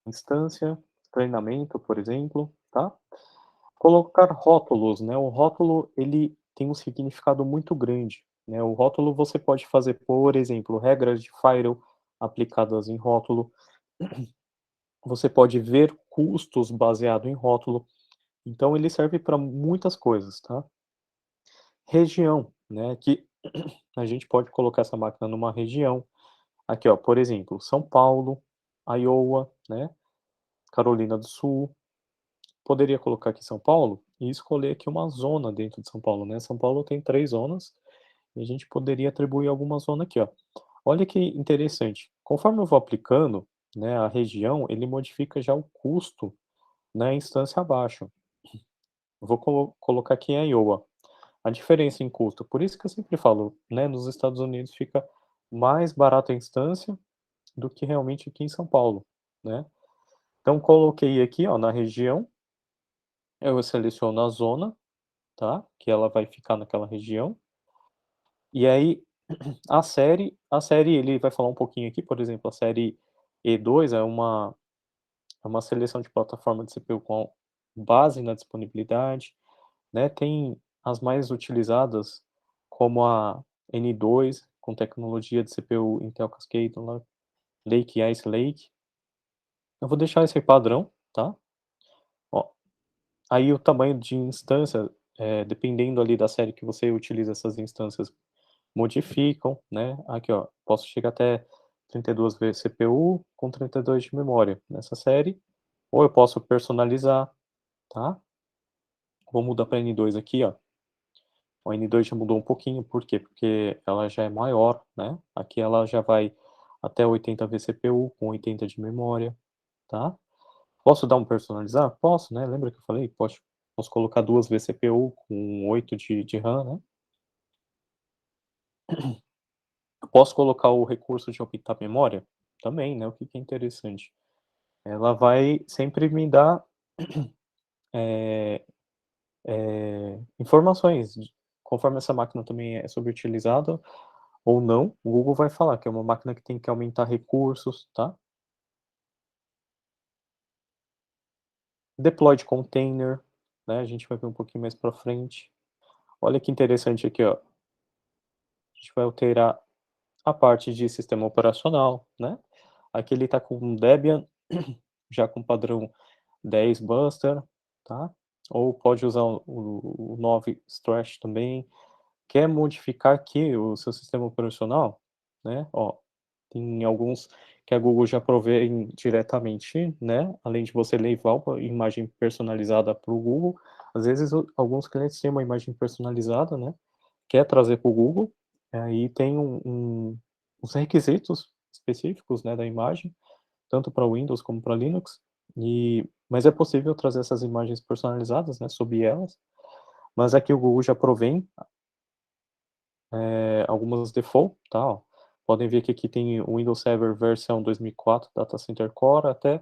Speaker 2: instância, treinamento, por exemplo, tá? Colocar rótulos, né, o rótulo ele tem um significado muito grande, né, o rótulo você pode fazer, por exemplo, regras de Firewall aplicadas em rótulo, você pode ver custos baseado em rótulo, então ele serve para muitas coisas, tá. Região, né, que a gente pode colocar essa máquina numa região, aqui ó, por exemplo, São Paulo, Iowa, né, Carolina do Sul. Poderia colocar aqui São Paulo e escolher aqui uma zona dentro de São Paulo, né. São Paulo tem 3 zonas, e a gente poderia atribuir alguma zona aqui, ó. Olha que interessante, conforme eu vou aplicando, né, a região, ele modifica já o custo na instância abaixo. Eu vou colocar aqui em Iowa, a diferença em custo, por isso que eu sempre falo, né, nos Estados Unidos fica mais barata a instância do que realmente aqui em São Paulo, né. Então coloquei aqui, ó, na região, eu seleciono a zona, tá, que ela vai ficar naquela região. E aí, a série ele vai falar um pouquinho aqui, por exemplo, a série E2 é uma seleção de plataforma de CPU com base na disponibilidade, né, tem as mais utilizadas, como a N2, com tecnologia de CPU Intel Cascade Lake Ice Lake. Eu vou deixar esse padrão, tá. Ó, aí o tamanho de instância, dependendo ali da série que você utiliza essas instâncias modificam, né, aqui ó, posso chegar até 32 vezes CPU com 32 de memória nessa série, ou eu posso personalizar, tá. Vou mudar para N2 aqui, ó. O N2 já mudou um pouquinho, por quê? Porque ela já é maior, né, aqui ela já vai até 80 vCPU com 80 de memória, tá. Posso dar um personalizar? Posso, né, lembra que eu falei? Posso colocar 2 vCPU com 8 de RAM, né. Posso colocar o recurso de aumentar memória? Também, né, o que que é interessante. Ela vai sempre me dar, informações de conforme essa máquina também é subutilizada ou não, o Google vai falar que é uma máquina que tem que aumentar recursos, tá. Deploy de container, né, a gente vai ver um pouquinho mais para frente. Olha que interessante aqui, ó, a gente vai alterar a parte de sistema operacional, né. Aqui ele está com Debian, já com padrão 10 Buster, tá. ou pode usar o 9 Stretch também. Quer modificar aqui o seu sistema operacional, né? Ó, tem alguns que a Google já provém diretamente, né? Além de você levar uma imagem personalizada para o Google, às vezes alguns clientes têm uma imagem personalizada, né? Quer trazer para o Google, aí tem uns requisitos específicos, né, da imagem, tanto para Windows como para Linux, mas é possível trazer essas imagens personalizadas, né, subir elas, mas aqui o Google já provém algumas default, tá, ó. Podem ver que aqui tem o Windows Server versão 2004 Data Center Core até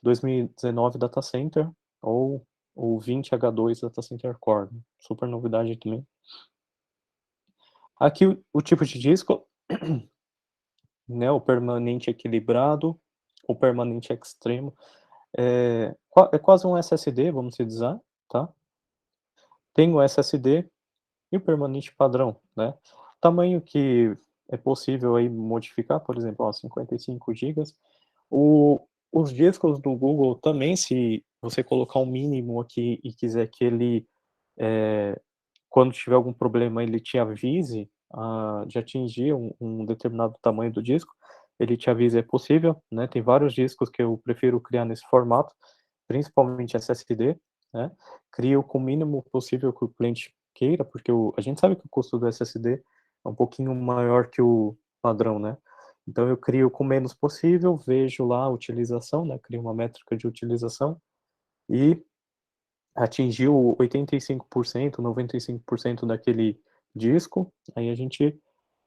Speaker 2: 2019 Data Center, ou o 20H2 Data Center Core, super novidade também. Aqui o tipo de disco, né, o permanente equilibrado, o permanente extremo, é quase um SSD, vamos dizer, tá? Tem o SSD e o permanente padrão, né? Tamanho que é possível aí modificar, por exemplo, ó, 55 gigas. Os discos do Google também, se você colocar um mínimo aqui e quiser que ele, quando tiver algum problema, ele te avise de atingir um determinado tamanho do disco, ele te avisa, é possível, né? Tem vários discos que eu prefiro criar nesse formato, principalmente SSD, né? Crio com o mínimo possível que o cliente queira, porque a gente sabe que o custo do SSD é um pouquinho maior que o padrão, né? Então eu crio com o menos possível, vejo lá a utilização, né? Crio uma métrica de utilização e atingiu 85%, 95% daquele disco, aí a gente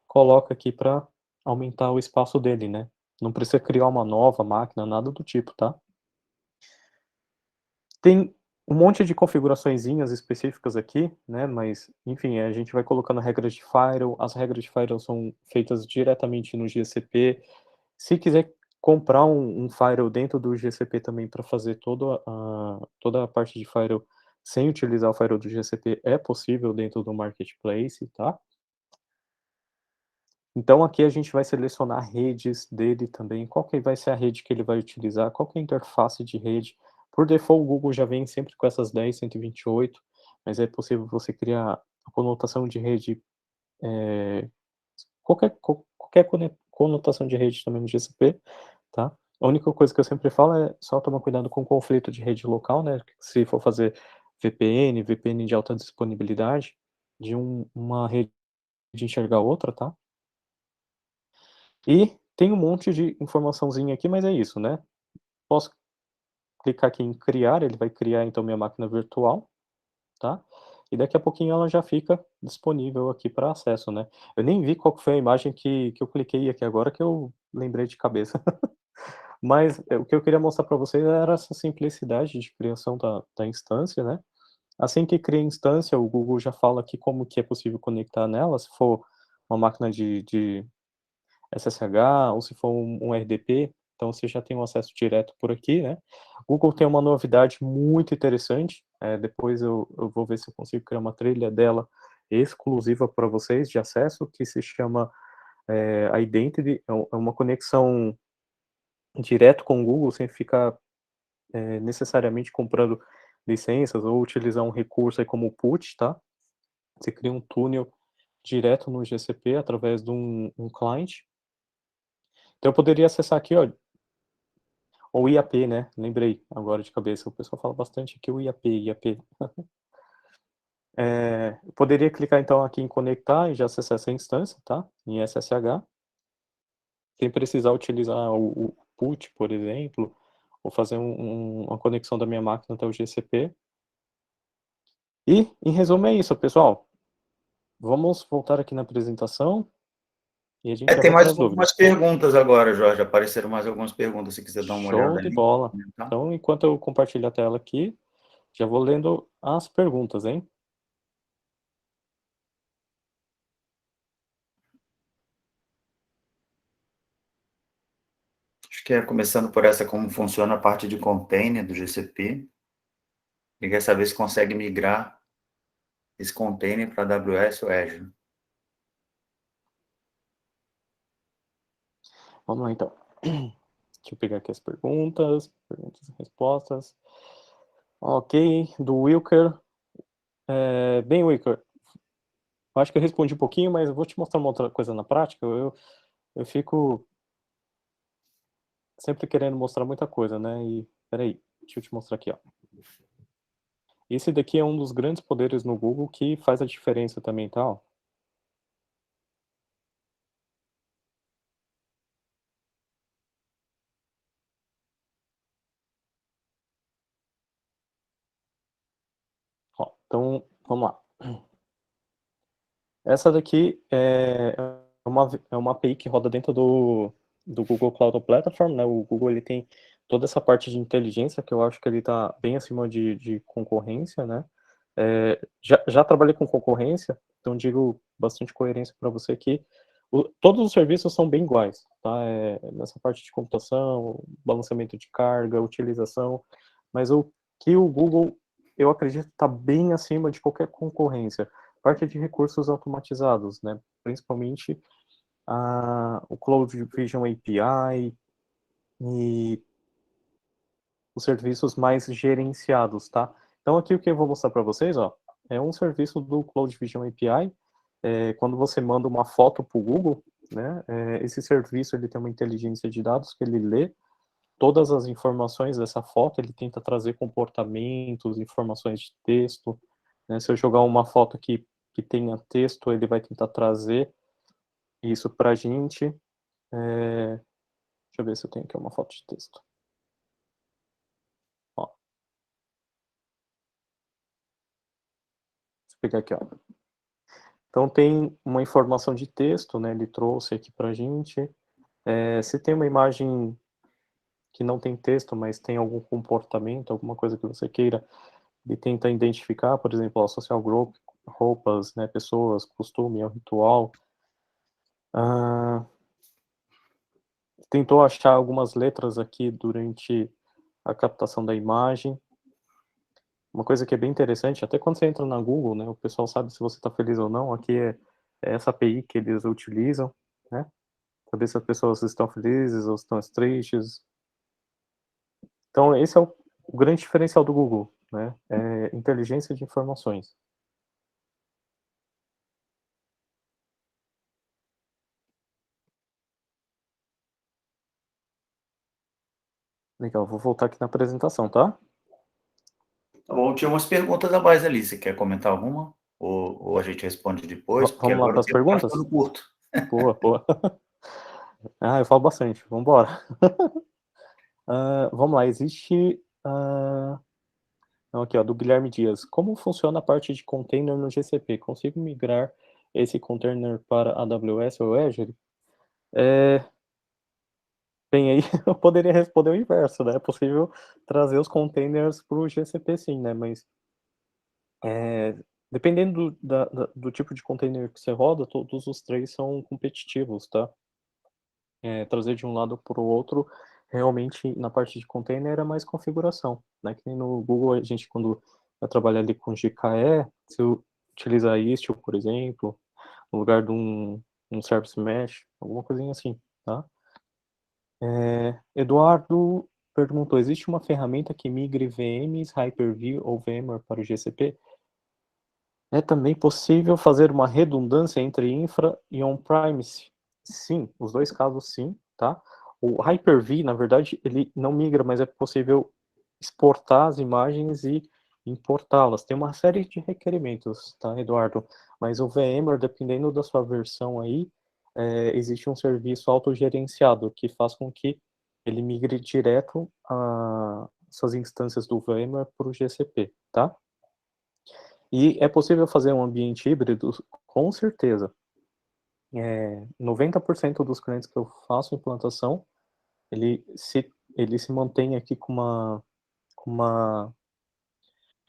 Speaker 2: coloca aqui para aumentar o espaço dele, né? Não precisa criar uma nova máquina, nada do tipo, tá? Tem um monte de configuraçõezinhas específicas aqui, né? Mas, enfim, a gente vai colocando regras de firewall. As regras de firewall são feitas diretamente no GCP. Se quiser comprar um firewall dentro do GCP também para fazer toda a parte de firewall sem utilizar o firewall do GCP, é possível dentro do Marketplace, tá? Então aqui a gente vai selecionar redes dele também, qual que vai ser a rede que ele vai utilizar, qual que é a interface de rede. Por default, o Google já vem sempre com essas 10, 128, mas é possível você criar a conotação de rede, qualquer conotação de rede também no GCP, tá? A única coisa que eu sempre falo é só tomar cuidado com o conflito de rede local, né? Se for fazer VPN de alta disponibilidade, de uma rede enxergar outra, tá? E tem um monte de informaçãozinha aqui, mas é isso, né. Posso clicar aqui em criar, ele vai criar então minha máquina virtual, tá. E daqui a pouquinho ela já fica disponível aqui para acesso, né. Eu nem vi qual que foi a imagem que eu cliquei aqui agora, que eu lembrei de cabeça. Mas, o que eu queria mostrar para vocês era essa simplicidade de criação da instância, né. Assim que cria a instância, o Google já fala aqui como que é possível conectar nela, se for uma máquina de SSH ou se for um RDP, então você já tem um acesso direto por aqui, né. Google tem uma novidade muito interessante, depois eu vou ver se eu consigo criar uma trilha dela exclusiva para vocês de acesso, que se chama, Identity, é uma conexão direto com o Google, sem ficar, necessariamente comprando licenças ou utilizar um recurso aí como o PUT, tá. Você cria um túnel direto no GCP através de um client. Então eu poderia acessar aqui, ó, ou IAP, né, lembrei agora de cabeça, o pessoal fala bastante aqui o IAP. Eu poderia clicar então aqui em conectar e já acessar essa instância, tá, em SSH, sem precisar utilizar o PUT, por exemplo, ou fazer uma conexão da minha máquina até o GCP. E, em resumo, é isso, pessoal. Vamos voltar aqui na apresentação e a gente já
Speaker 1: Tem
Speaker 2: vai para
Speaker 1: mais
Speaker 2: as dúvidas.
Speaker 1: algumas perguntas agora, Jorge, apareceram mais algumas perguntas, se quiser dar uma
Speaker 2: Show
Speaker 1: olhada
Speaker 2: de
Speaker 1: aí,
Speaker 2: bola.
Speaker 1: comentar.
Speaker 2: Então, enquanto eu compartilho a tela aqui, já vou lendo as perguntas, hein.
Speaker 1: Acho que começando por essa, como funciona a parte de container do GCP. Ele quer saber se consegue migrar esse container para AWS ou Azure.
Speaker 2: Vamos lá então. Deixa eu pegar aqui as perguntas e respostas. Ok, do Wilker. Bem, Wilker, eu acho que eu respondi um pouquinho, mas eu vou te mostrar uma outra coisa na prática. Eu fico sempre querendo mostrar muita coisa, né? E, peraí, deixa eu te mostrar aqui, ó. Esse daqui é um dos grandes poderes no Google que faz a diferença também, tá? Ó. Ó, então, vamos lá. Essa daqui é uma API que roda dentro do Google Cloud Platform, né? O Google ele tem toda essa parte de inteligência que eu acho que ele está bem acima de concorrência, né? Já trabalhei com concorrência, então digo bastante coerência para você aqui. Todos os serviços são bem iguais, tá? Nessa parte de computação, balanceamento de carga, utilização, mas o que o Google, eu acredito, está bem acima de qualquer concorrência. Parte de recursos automatizados, né? Principalmente o Cloud Vision API e os serviços mais gerenciados, tá? Então aqui o que eu vou mostrar para vocês, ó, é um serviço do Cloud Vision API. Quando você manda uma foto para o Google, né? Esse serviço ele tem uma inteligência de dados que ele lê todas as informações dessa foto, ele tenta trazer comportamentos, informações de texto, né? Se eu jogar uma foto aqui que tenha texto, ele vai tentar trazer isso para a gente. Deixa eu ver se eu tenho aqui uma foto de texto. Ó. Deixa eu pegar aqui, ó. Então tem uma informação de texto, né? Ele trouxe aqui para a gente. Se tem uma imagem que não tem texto, mas tem algum comportamento, alguma coisa que você queira, ele tenta identificar, por exemplo, ó, social group, roupas, né? Pessoas, costume, é um ritual. Tentou achar algumas letras aqui durante a captação da imagem. Uma coisa que é bem interessante, até quando você entra na Google, né, o pessoal sabe se você está feliz ou não. Aqui é essa API que eles utilizam, né, saber se as pessoas estão felizes ou estão tristes. Então, esse é o grande diferencial do Google, né, inteligência de informações. Legal, vou voltar aqui na apresentação, tá?
Speaker 1: Tá bom, tinha umas perguntas a mais ali, você quer comentar alguma? Ou a gente responde depois? Porque
Speaker 2: Vamos lá
Speaker 1: agora
Speaker 2: para
Speaker 1: o
Speaker 2: as
Speaker 1: tempo está
Speaker 2: perguntas?
Speaker 1: ficando curto.
Speaker 2: Boa, boa. Eu falo bastante, vamos embora. Vamos lá, existe... Então, aqui, ó, do Guilherme Dias. Como funciona a parte de container no GCP? Consigo migrar esse container para AWS ou Azure? Bem, aí eu poderia responder o inverso, né? É possível trazer os containers para o GCP, sim, né? Mas dependendo do tipo de container que você roda, todos os três são competitivos, tá? Trazer de um lado para o outro, realmente na parte de container é mais configuração, né? Que nem no Google a gente quando vai trabalhar ali com GKE, se utiliza Istio, por exemplo, no lugar de um service mesh, alguma coisinha assim, tá? Eduardo perguntou, existe uma ferramenta que migre VMs, Hyper-V ou VMware para o GCP? É também possível fazer uma redundância entre infra e on-premise? Sim, os dois casos sim, tá? O Hyper-V, na verdade, ele não migra, mas é possível exportar as imagens e importá-las. Tem uma série de requerimentos, tá, Eduardo? Mas o VMware, dependendo da sua versão aí, existe um serviço autogerenciado que faz com que ele migre direto essas instâncias do VMware para o GCP, tá? E é possível fazer um ambiente híbrido? Com certeza. 90% dos clientes que eu faço implantação, ele se mantém aqui com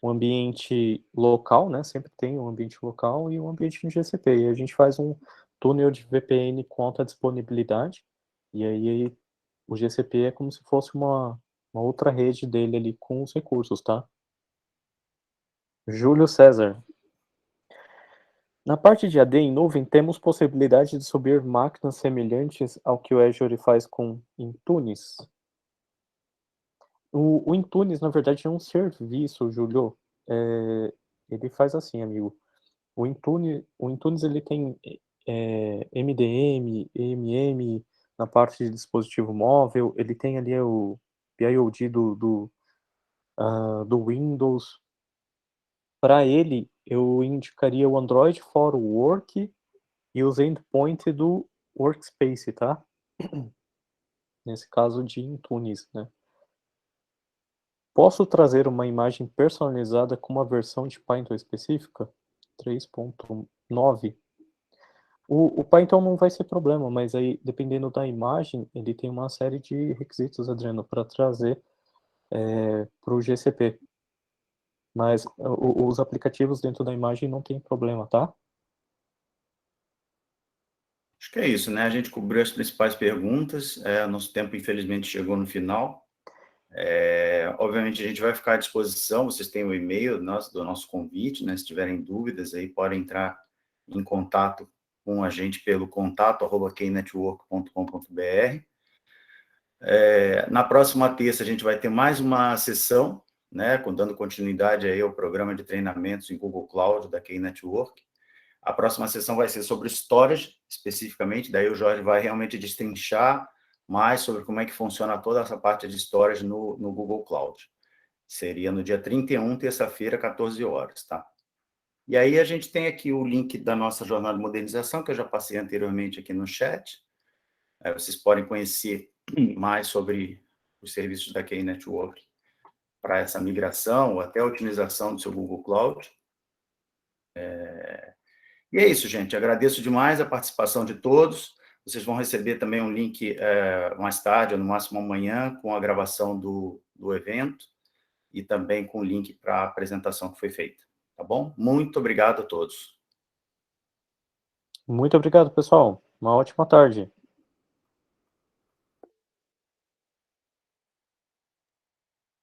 Speaker 2: um ambiente local, né? Sempre tem um ambiente local e um ambiente no GCP. E a gente faz um túnel de VPN com alta disponibilidade. E aí o GCP é como se fosse uma outra rede dele ali com os recursos, tá? Júlio César. Na parte de AD em nuvem, temos possibilidade de subir máquinas semelhantes ao que o Azure faz com Intunes? O Intunes, na verdade, é um serviço, Júlio. Ele faz assim, amigo. O Intunes ele tem MDM, EMM na parte de dispositivo móvel, ele tem ali o BIOD do Windows. Para ele, eu indicaria o Android for Work e os endpoints do Workspace, tá? Nesse caso de Intunes, né? Posso trazer uma imagem personalizada com uma versão de Python específica? 3.9. O Python não vai ser problema, mas aí, dependendo da imagem, ele tem uma série de requisitos, Adriano, para trazer para o GCP. Mas os aplicativos dentro da imagem não tem problema, tá?
Speaker 1: Acho que é isso, né? A gente cobriu as principais perguntas. Nosso tempo, infelizmente, chegou no final. Obviamente, a gente vai ficar à disposição. Vocês têm o e-mail do nosso convite, né? Se tiverem dúvidas, aí podem entrar em contato com a gente pelo contato@keynetwork.com.br. Na próxima terça, a gente vai ter mais uma sessão, né? Dando continuidade aí ao programa de treinamentos em Google Cloud da Key Network. A próxima sessão vai ser sobre storage, especificamente, daí o Jorge vai realmente destrinchar mais sobre como é que funciona toda essa parte de storage no Google Cloud. Seria no dia 31, terça-feira, 14 horas, tá? E aí a gente tem aqui o link da nossa jornada de modernização, que eu já passei anteriormente aqui no chat. Vocês podem conhecer mais sobre os serviços da Key Network para essa migração ou até a otimização do seu Google Cloud. E é isso, gente. Agradeço demais a participação de todos. Vocês vão receber também um link mais tarde, ou no máximo amanhã, com a gravação do evento e também com o link para a apresentação que foi feita. Tá bom? Muito obrigado a todos.
Speaker 2: Muito obrigado, pessoal. Uma ótima tarde.